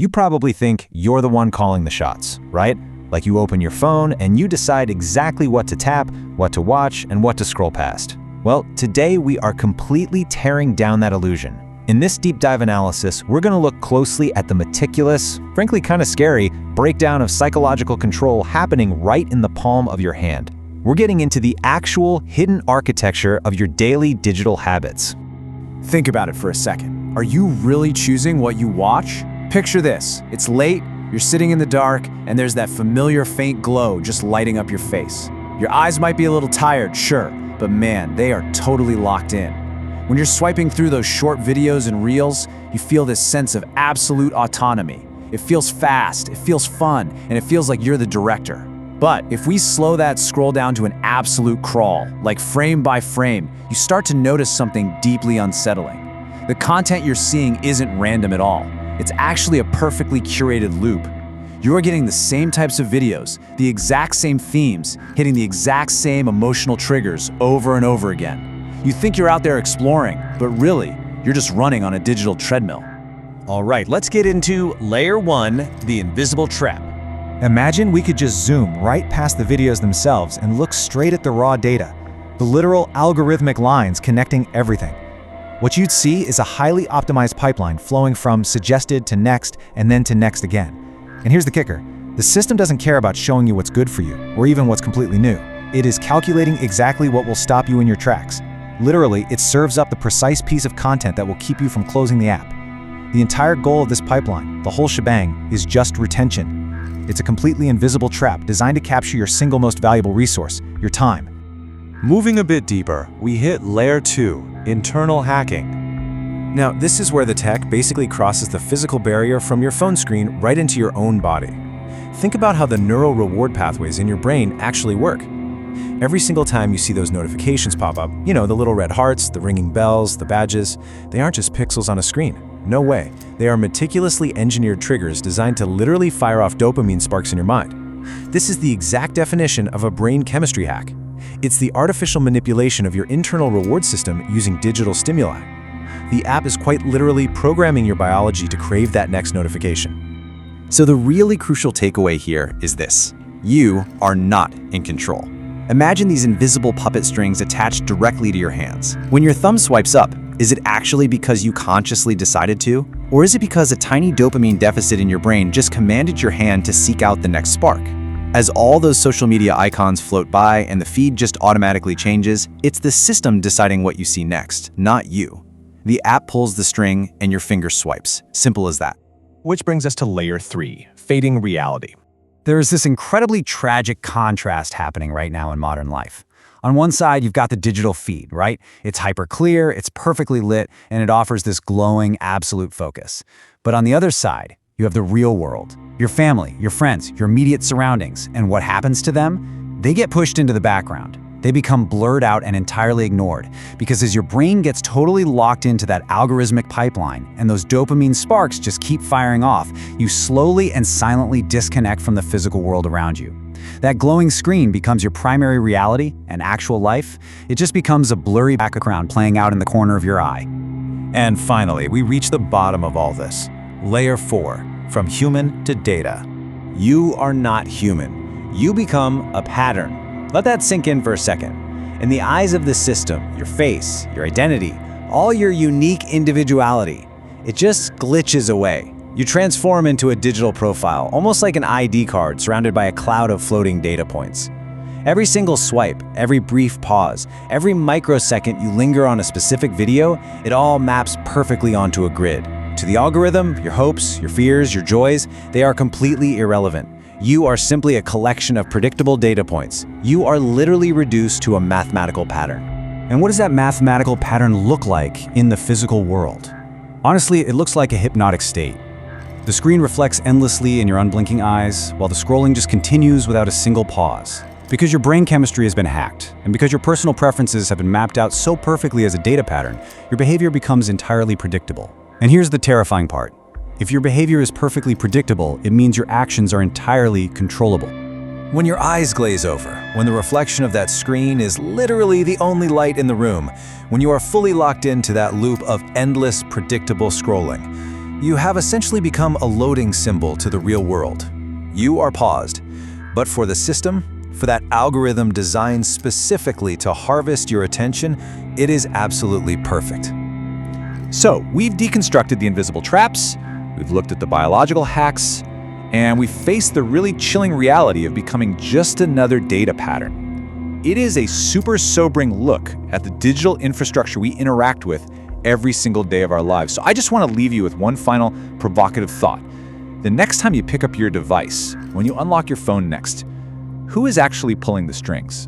You probably think you're the one calling the shots, right? Like you open your phone and you decide exactly what to tap, what to watch, and what to scroll past. Well, today we are completely tearing down that illusion. In this deep dive analysis, we're going to look closely at the meticulous, frankly kind of scary, breakdown of psychological control happening right in the palm of your hand. We're getting into the actual hidden architecture of your daily digital habits. Think about it for a second. Are you really choosing what you watch? Picture this. It's late, you're sitting in the dark, and there's that familiar faint glow just lighting up your face. Your eyes might be a little tired, sure, but man, they are totally locked in. When you're swiping through those short videos and reels, you feel this sense of absolute autonomy. It feels fast, it feels fun, and it feels like you're the director. But if we slow that scroll down to an absolute crawl, like frame by frame, you start to notice something deeply unsettling. The content you're seeing isn't random at all. It's actually a perfectly curated loop. You're getting the same types of videos, the exact same themes, hitting the exact same emotional triggers over and over again. You think you're out there exploring, but really, you're just running on a digital treadmill. All right, let's get into layer 1, the invisible trap. Imagine we could just zoom right past the videos themselves and look straight at the raw data, the literal algorithmic lines connecting everything. What you'd see is a highly optimized pipeline flowing from suggested to next and then to next again. And here's the kicker. The system doesn't care about showing you what's good for you or even what's completely new. It is calculating exactly what will stop you in your tracks. Literally, it serves up the precise piece of content that will keep you from closing the app. The entire goal of this pipeline, the whole shebang, is just retention. It's a completely invisible trap designed to capture your single most valuable resource, your time. Moving a bit deeper, we hit layer 2, internal hacking. Now, this is where the tech basically crosses the physical barrier from your phone screen right into your own body. Think about how the neural reward pathways in your brain actually work. Every single time you see those notifications pop up, the little red hearts, the ringing bells, the badges, they aren't just pixels on a screen. No way. They are meticulously engineered triggers designed to literally fire off dopamine sparks in your mind. This is the exact definition of a brain chemistry hack. It's the artificial manipulation of your internal reward system using digital stimuli. The app is quite literally programming your biology to crave that next notification. So the really crucial takeaway here is this. You are not in control. Imagine these invisible puppet strings attached directly to your hands. When your thumb swipes up, is it actually because you consciously decided to? Or is it because a tiny dopamine deficit in your brain just commanded your hand to seek out the next spark? As all those social media icons float by and the feed just automatically changes, it's the system deciding what you see next, not you. The app pulls the string and your finger swipes. Simple as that. Which brings us to layer 3, fading reality. There is this incredibly tragic contrast happening right now in modern life. On one side, you've got the digital feed, right? It's hyper clear, it's perfectly lit, and it offers this glowing, absolute focus. But on the other side, you have the real world. Your family, your friends, your immediate surroundings, and what happens to them? They get pushed into the background. They become blurred out and entirely ignored, because as your brain gets totally locked into that algorithmic pipeline and those dopamine sparks just keep firing off, you slowly and silently disconnect from the physical world around you. That glowing screen becomes your primary reality and actual life. It just becomes a blurry background playing out in the corner of your eye. And finally, we reach the bottom of all this. Layer 4, from human to data. You are not human. You become a pattern. Let that sink in for a second. In the eyes of the system, your face, your identity, all your unique individuality, it just glitches away. You transform into a digital profile, almost like an ID card surrounded by a cloud of floating data points. Every single swipe, every brief pause, every microsecond you linger on a specific video, it all maps perfectly onto a grid. To the algorithm, your hopes, your fears, your joys, they are completely irrelevant. You are simply a collection of predictable data points. You are literally reduced to a mathematical pattern. And what does that mathematical pattern look like in the physical world? Honestly, it looks like a hypnotic state. The screen reflects endlessly in your unblinking eyes, while the scrolling just continues without a single pause. Because your brain chemistry has been hacked, and because your personal preferences have been mapped out so perfectly as a data pattern, your behavior becomes entirely predictable. And here's the terrifying part. If your behavior is perfectly predictable, it means your actions are entirely controllable. When your eyes glaze over, when the reflection of that screen is literally the only light in the room, when you are fully locked into that loop of endless, predictable scrolling, You have essentially become a loading symbol to the real world. You are paused, but for the system, for that algorithm designed specifically to harvest your attention, it is absolutely perfect. So, we've deconstructed the invisible traps, we've looked at the biological hacks, and we've faced the really chilling reality of becoming just another data pattern. It is a super sobering look at the digital infrastructure we interact with every single day of our lives. So I just want to leave you with one final provocative thought. The next time you pick up your device, when you unlock your phone next, who is actually pulling the strings?